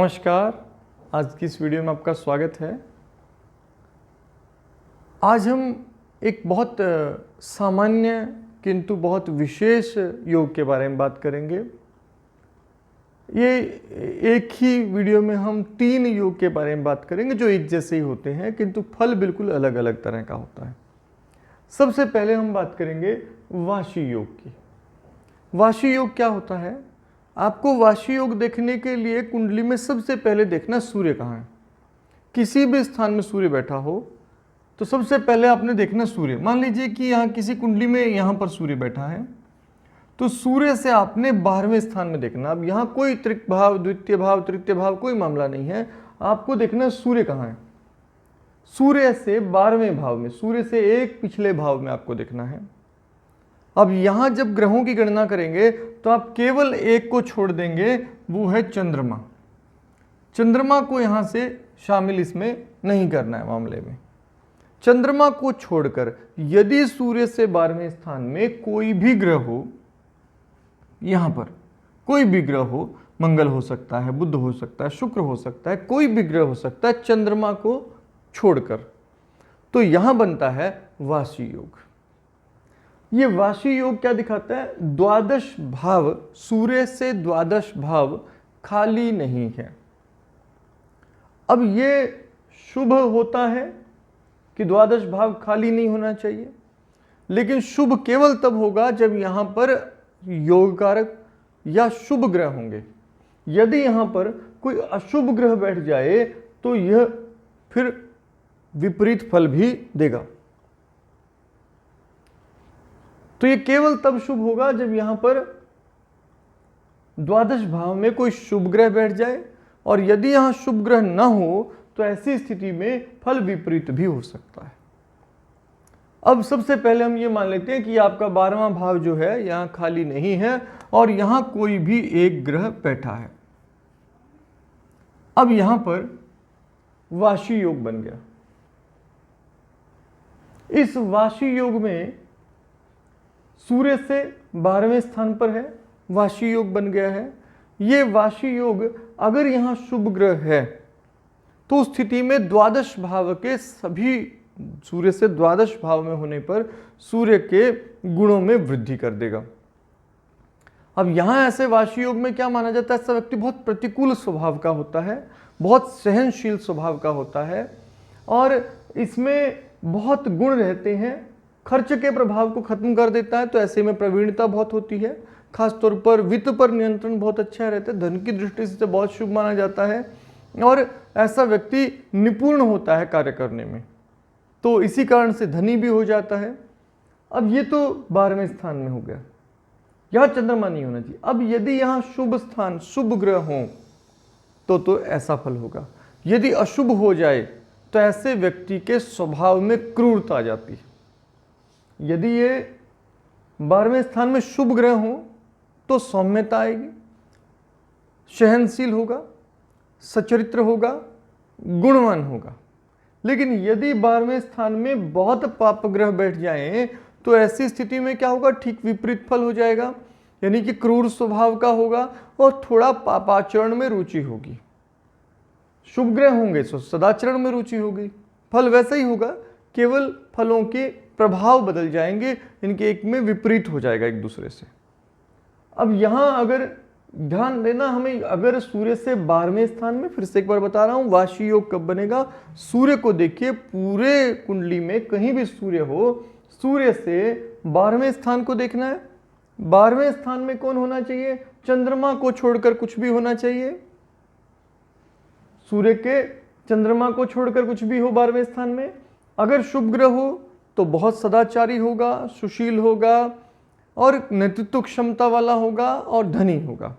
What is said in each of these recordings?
नमस्कार, आज की इस वीडियो में आपका स्वागत है। आज हम एक बहुत सामान्य किंतु बहुत विशेष योग के बारे में बात करेंगे। ये एक ही वीडियो में हम 3 योग के बारे में बात करेंगे जो एक जैसे ही होते हैं किंतु फल बिल्कुल अलग अलग तरह का होता है। सबसे पहले हम बात करेंगे वाशी योग की। वाशी योग क्या होता है? आपको वाशी योग देखने के लिए कुंडली में सबसे पहले देखना सूर्य कहाँ है। किसी भी स्थान में सूर्य बैठा हो तो सबसे पहले आपने देखना सूर्य। मान लीजिए कि यहाँ किसी कुंडली में यहाँ पर सूर्य बैठा है तो सूर्य से आपने 12वें स्थान में देखना। अब यहाँ कोई तृतीय भाव, द्वितीय भाव, तृतीय भाव कोई मामला नहीं है, आपको देखना सूर्य कहाँ है। सूर्य से 12वें भाव में, सूर्य से एक पिछले भाव में आपको देखना है। अब यहाँ जब ग्रहों की गणना करेंगे तो आप केवल एक को छोड़ देंगे, वो है चंद्रमा। चंद्रमा को यहाँ से शामिल इसमें नहीं करना है मामले में। चंद्रमा को छोड़कर यदि सूर्य से 12वें स्थान में कोई भी ग्रह हो, यहाँ पर कोई भी ग्रह हो, मंगल हो सकता है, बुध हो सकता है, शुक्र हो सकता है, कोई भी ग्रह हो सकता है चंद्रमा को छोड़कर, तो यहाँ बनता है वाशी योग। ये वाशी योग क्या दिखाता है? 12 भाव, सूर्य से 12 भाव खाली नहीं है। अब ये शुभ होता है कि 12 भाव खाली नहीं होना चाहिए, लेकिन शुभ केवल तब होगा जब यहाँ पर योग कारक या शुभ ग्रह होंगे। यदि यहाँ पर कोई अशुभ ग्रह बैठ जाए तो यह फिर विपरीत फल भी देगा। तो ये केवल तब शुभ होगा जब यहाँ पर 12 भाव में कोई शुभ ग्रह बैठ जाए, और यदि यहाँ शुभ ग्रह न हो तो ऐसी स्थिति में फल विपरीत भी हो सकता है। अब सबसे पहले हम ये मान लेते हैं कि आपका 12वां भाव जो है यहाँ खाली नहीं है और यहाँ कोई भी एक ग्रह बैठा है। अब यहाँ पर वाशी योग बन गया। इस वाशी योग में सूर्य से 12वें स्थान पर है, वाशी योग बन गया है। ये वाशी योग अगर यहाँ शुभ ग्रह है तो उस स्थिति में 12 भाव के सभी, सूर्य से 12 भाव में होने पर सूर्य के गुणों में वृद्धि कर देगा। अब यहाँ ऐसे वाशी योग में क्या माना जाता है? ऐसा व्यक्ति बहुत प्रतिकूल स्वभाव का होता है, बहुत सहनशील स्वभाव का होता है और इसमें बहुत गुण रहते हैं। खर्च के प्रभाव को खत्म कर देता है, तो ऐसे में प्रवीणता बहुत होती है। खासतौर पर वित्त पर नियंत्रण बहुत अच्छा रहता है, धन की दृष्टि से बहुत शुभ माना जाता है और ऐसा व्यक्ति निपुण होता है कार्य करने में, तो इसी कारण से धनी भी हो जाता है। अब ये तो 12वें स्थान में हो गया, यहाँ चंद्रमा नहीं होना चाहिए। अब यदि यहाँ शुभ स्थान, शुभ ग्रह हो तो ऐसा फल होगा। यदि अशुभ हो जाए तो ऐसे व्यक्ति के स्वभाव में क्रूरता आ जाती है। यदि ये 12वें स्थान में शुभ ग्रह हो तो सौम्यता आएगी, सहनशील होगा, सचरित्र होगा, गुणवान होगा। लेकिन यदि 12वें स्थान में बहुत पाप ग्रह बैठ जाएं तो ऐसी स्थिति में क्या होगा? ठीक विपरीत फल हो जाएगा, यानी कि क्रूर स्वभाव का होगा और थोड़ा पापाचरण में रुचि होगी। शुभ ग्रह होंगे तो सदाचरण में रुचि होगी, फल वैसा ही होगा, केवल फलों के प्रभाव बदल जाएंगे, इनके एक में विपरीत हो जाएगा एक दूसरे से। अब यहाँ अगर ध्यान देना हमें, अगर सूर्य से 12वें स्थान में, फिर से एक बार बता रहा हूँ वाशी योग कब बनेगा? सूर्य को देखिए, पूरे कुंडली में कहीं भी सूर्य हो, सूर्य से 12वें स्थान को देखना है। 12वें स्थान में कौन होना चाहिए? चंद्रमा को छोड़कर कुछ भी होना चाहिए। सूर्य के चंद्रमा को छोड़कर कुछ भी हो 12वें स्थान में। अगर शुभ ग्रह हो तो बहुत सदाचारी होगा, सुशील होगा और नेतृत्व क्षमता वाला होगा और धनी होगा।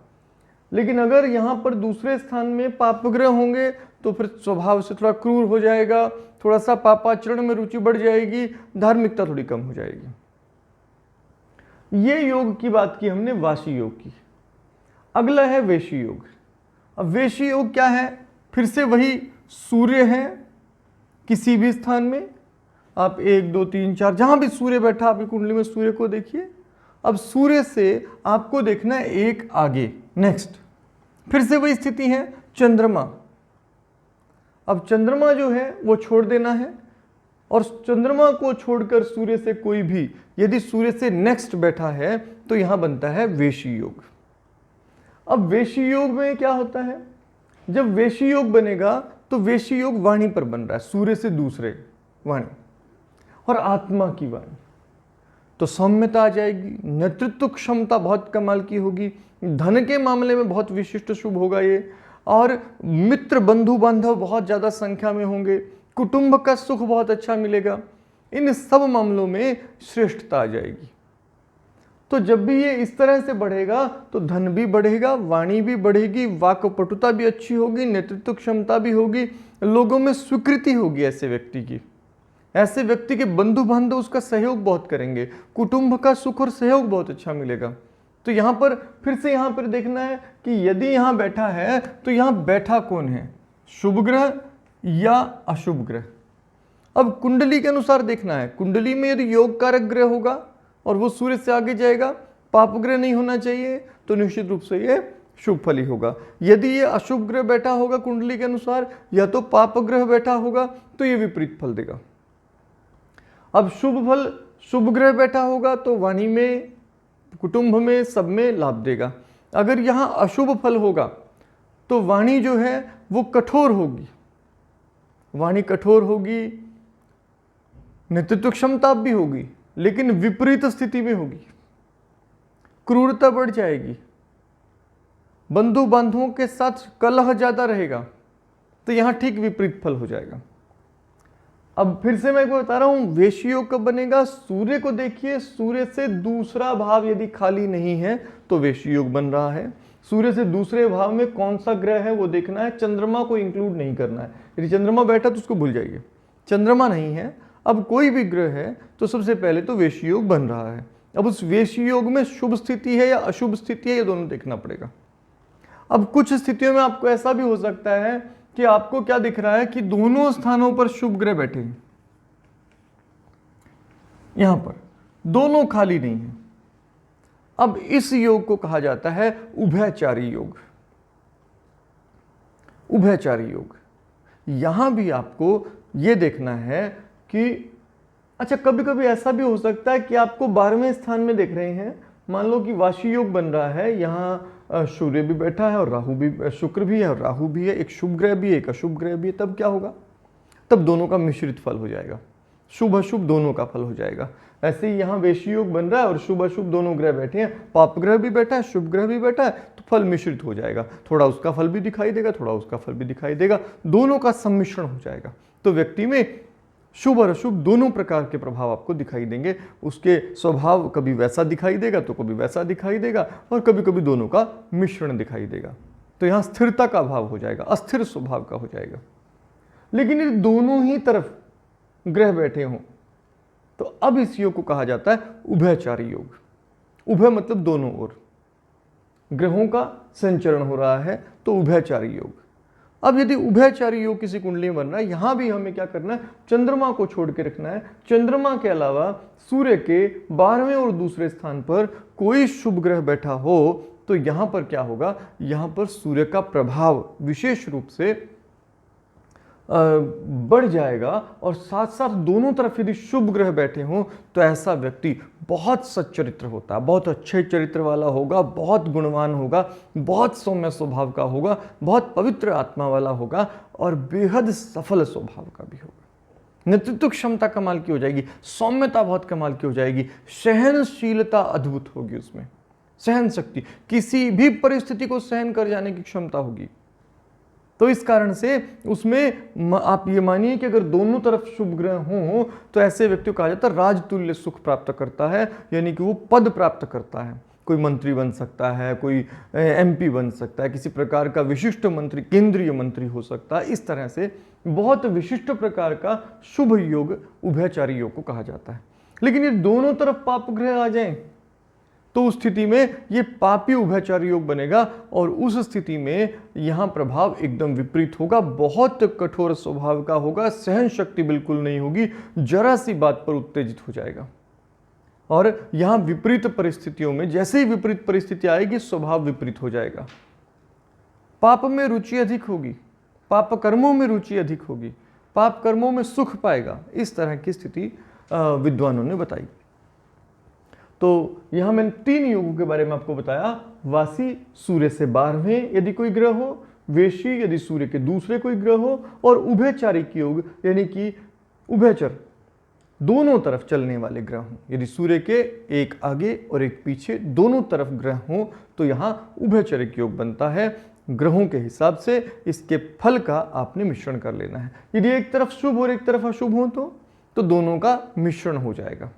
लेकिन अगर यहाँ पर दूसरे स्थान में पाप ग्रह होंगे तो फिर स्वभाव से थोड़ा क्रूर हो जाएगा, थोड़ा सा पापाचरण में रुचि बढ़ जाएगी, धार्मिकता थोड़ी कम हो जाएगी। ये योग की बात की हमने, वाशी योग की। अगला है वेशी योग। अब वेशी योग क्या है? फिर से वही सूर्य है किसी भी स्थान में, आप 1 2 3 4 जहां भी सूर्य बैठा आपकी कुंडली में सूर्य को देखिए। अब सूर्य से आपको देखना है एक आगे, नेक्स्ट, फिर से वही स्थिति है चंद्रमा। अब चंद्रमा जो है वो छोड़ देना है, और चंद्रमा को छोड़कर सूर्य से कोई भी यदि सूर्य से नेक्स्ट बैठा है तो यहां बनता है वेशी योग। अब वेशी योग में क्या होता है, जब वेशी योग बनेगा तो वेशी योग वाणी पर बन रहा है, सूर्य से दूसरे वाणी और आत्मा की वाणी, तो सौम्यता आ जाएगी, नेतृत्व क्षमता बहुत कमाल की होगी, धन के मामले में बहुत विशिष्ट शुभ होगा ये, और मित्र बंधु बांधव बहुत ज्यादा संख्या में होंगे, कुटुंब का सुख बहुत अच्छा मिलेगा, इन सब मामलों में श्रेष्ठता आ जाएगी। तो जब भी ये इस तरह से बढ़ेगा तो धन भी बढ़ेगा, वाणी भी बढ़ेगी, वाक्पटुता भी अच्छी होगी, नेतृत्व क्षमता भी होगी, लोगों में स्वीकृति होगी ऐसे व्यक्ति की, ऐसे व्यक्ति के बंधु बांधव उसका सहयोग बहुत करेंगे, कुटुंब का सुख और सहयोग बहुत अच्छा मिलेगा। तो यहां पर फिर से यहां पर देखना है कि यदि यहां बैठा है तो यहां बैठा कौन है, शुभ ग्रह या अशुभ ग्रह। अब कुंडली के अनुसार देखना है, कुंडली में यदि योग कारक ग्रह होगा और वो सूर्य से आगे जाएगा, पाप ग्रह नहीं होना चाहिए, तो निश्चित रूप से ये शुभ फल ही होगा। यदि ये अशुभ ग्रह बैठा होगा कुंडली के अनुसार, या तो पाप ग्रह बैठा होगा तो ये विपरीत फल देगा। अब शुभ फल, शुभ ग्रह बैठा होगा तो वाणी में, कुटुंब में, सब में लाभ देगा। अगर यहां अशुभ फल होगा तो वाणी जो है वो कठोर होगी, वाणी कठोर होगी, नेतृत्व क्षमता भी होगी, लेकिन विपरीत स्थिति में होगी, क्रूरता बढ़ जाएगी, बंधु बांधवों के साथ कलह ज्यादा रहेगा, तो यहां ठीक विपरीत फल हो जाएगा। अब फिर से मैं बता रहा हूं, वेशी योग कब बनेगा, सूर्य को देखिए, सूर्य से दूसरा भाव यदि खाली नहीं है तो वेशी योग बन रहा है। सूर्य से दूसरे भाव में कौन सा ग्रह है वो देखना है, चंद्रमा को इंक्लूड नहीं करना है। यदि चंद्रमा बैठा तो उसको भूल जाइए, चंद्रमा नहीं है। अब कोई भी ग्रह है तो सबसे पहले तो वेशी योग बन रहा है। अब उस वेशी योग में शुभ स्थिति है या अशुभ स्थिति है, ये दोनों देखना पड़ेगा। अब कुछ स्थितियों में आपको ऐसा भी हो सकता है कि आपको क्या दिख रहा है कि दोनों स्थानों पर शुभ ग्रह बैठे हैं, यहां पर दोनों खाली नहीं है। अब इस योग को कहा जाता है उभयचारी योग। उभयचारी योग, यहां भी आपको यह देखना है कि अच्छा, कभी कभी ऐसा भी हो सकता है कि आपको 12वें स्थान में देख रहे हैं, मान लो कि वाशी योग बन रहा है, यहाँ सूर्य भी बैठा है और राहु भी, शुक्र भी है और राहु भी है, एक शुभ ग्रह भी है एक अशुभ ग्रह भी है, तब क्या होगा, तब दोनों का मिश्रित फल हो जाएगा, शुभ अशुभ दोनों का फल हो जाएगा। ऐसे ही यहाँ वेशी योग बन रहा है और शुभ अशुभ दोनों ग्रह बैठे हैं, पाप ग्रह भी बैठा है, शुभ ग्रह भी बैठा है, तो फल मिश्रित हो जाएगा, थोड़ा उसका फल भी दिखाई देगा, थोड़ा उसका फल भी दिखाई देगा, दोनों का सम्मिश्रण हो जाएगा। तो व्यक्ति में शुभ और अशुभ दोनों प्रकार के प्रभाव आपको दिखाई देंगे। उसके स्वभाव कभी वैसा दिखाई देगा तो कभी वैसा दिखाई देगा, और कभी कभी दोनों का मिश्रण दिखाई देगा। तो यहाँ स्थिरता का भाव हो जाएगा, अस्थिर स्वभाव का हो जाएगा। लेकिन ये दोनों ही तरफ ग्रह बैठे हों तो अब इस योग को कहा जाता है उभयचारी योग। उभय मतलब दोनों ओर ग्रहों का संचरण हो रहा है, तो उभयचारी योग। अब यदि उभयचारी योग किसी कुंडली में बन रहा है, यहां भी हमें क्या करना है, चंद्रमा को छोड़ के रखना है। चंद्रमा के अलावा सूर्य के 12वें और दूसरे स्थान पर कोई शुभ ग्रह बैठा हो तो यहां पर क्या होगा, यहां पर सूर्य का प्रभाव विशेष रूप से बढ़ जाएगा, और साथ साथ दोनों तरफ यदि शुभ ग्रह बैठे हों तो ऐसा व्यक्ति बहुत सच्चरित्र होता है, बहुत अच्छे चरित्र वाला होगा, बहुत गुणवान होगा, बहुत सौम्य स्वभाव का होगा, बहुत पवित्र आत्मा वाला होगा, और बेहद सफल स्वभाव का भी होगा। नेतृत्व क्षमता कमाल की हो जाएगी, सौम्यता बहुत कमाल की हो जाएगी, सहनशीलता अद्भुत होगी उसमें, सहन शक्ति, किसी भी परिस्थिति को सहन कर जाने की क्षमता होगी। तो इस कारण से उसमें आप ये मानिए कि अगर दोनों तरफ शुभ ग्रह हों तो ऐसे व्यक्ति को कहा जाता है राजतुल्य सुख प्राप्त करता है, यानी कि वो पद प्राप्त करता है। कोई मंत्री बन सकता है, कोई एमपी बन सकता है, किसी प्रकार का विशिष्ट मंत्री, केंद्रीय मंत्री हो सकता है। इस तरह से बहुत विशिष्ट प्रकार का शुभ योग उभयचारी योग को कहा जाता है। लेकिन ये दोनों तरफ पाप ग्रह आ जाएं तो उस स्थिति में ये पापी उभयचारी योग बनेगा, और उस स्थिति में यहां प्रभाव एकदम विपरीत होगा, बहुत कठोर स्वभाव का होगा, सहन शक्ति बिल्कुल नहीं होगी, जरा सी बात पर उत्तेजित हो जाएगा। और यहां विपरीत परिस्थितियों में जैसे ही विपरीत परिस्थिति आएगी स्वभाव विपरीत हो जाएगा। पाप में रुचि अधिक होगी, पाप कर्मों में रुचि अधिक होगी, पाप कर्मों में सुख पाएगा। इस तरह की स्थिति विद्वानों ने बताई। तो यहाँ मैंने 3 योगों के बारे में आपको बताया। वासी सूर्य से 12वें यदि कोई ग्रह हो, वेशी यदि सूर्य के दूसरे कोई ग्रह हो, और उभयचारिक योग यानी कि उभयचर दोनों तरफ चलने वाले ग्रह हों। यदि सूर्य के एक आगे और एक पीछे दोनों तरफ ग्रह हों तो यहाँ उभयचरिक योग बनता है। ग्रहों के हिसाब से इसके फल का आपने मिश्रण कर लेना है। यदि एक तरफ शुभ और एक तरफ अशुभ हो तो दोनों का मिश्रण हो जाएगा।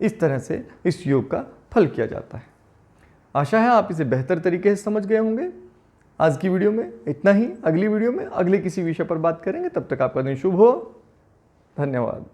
इस तरह से इस योग का फल किया जाता है। आशा है आप इसे बेहतर तरीके से समझ गए होंगे। आज की वीडियो में इतना ही। अगली वीडियो में अगले किसी विषय पर बात करेंगे। तब तक आपका दिन शुभ हो। धन्यवाद।